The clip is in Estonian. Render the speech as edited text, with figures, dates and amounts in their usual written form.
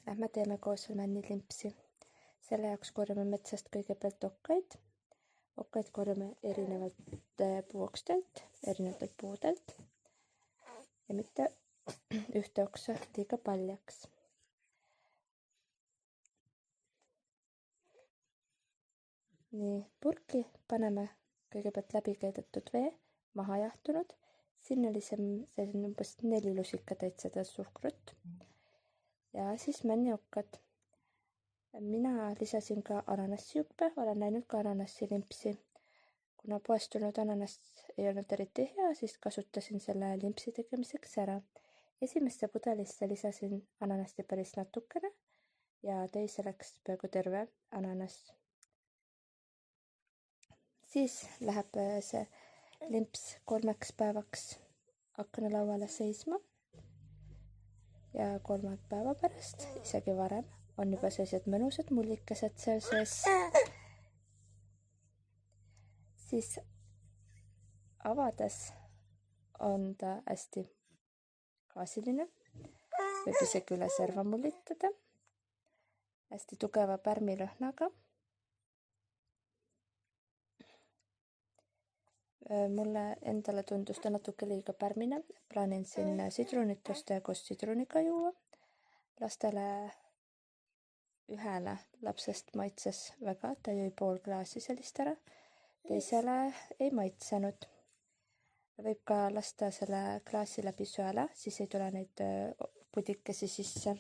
lähme teeme koos männilimpsi. Selle jaoks korjame metsast kõigepealt okkaid. Okkaid korjame erinevalt puukstelt, erinevatelt puudelt ja mitte ühte oksa liiga paljaks. Nii, purki paneme kõigepealt läbi keedetud vee, maha jahtunud. Siin oli see umbes 4 lusikatäit seda suhkrut ja siis männiokkad. Mina lisasin ka ananassijuppe, olen näinud ka ananassilimpsi. Kuna poest tulnud ananas ei olnud eriti hea, siis kasutasin selle limpsi tegemiseks ära. Esimesse pudelisse lisasin ananasti päris natukene ja teise läks peaaegu terve ananas. Siis läheb see limps 3 päevaks aknalauale seisma ja 3 päeva pärast, isegi varem, on juba sellised mõnusad mullikesed seal sees. Siis avades on ta hästi gaasiline, võib isegi üle serva mullitada, hästi tugeva pärmilõhnaga. Mulle endale tundus ta natuke liiga pärmine, plaanin siin sidrunit osta ja koos sidruniga juua. Lastele ühele lapsest maitses väga, ta jõi pool klaasi sellist ära, teisele ei maitsenud. Võib ka lasta selle klaasi läbi sööle, siis ei tule neid pudikesi sisse.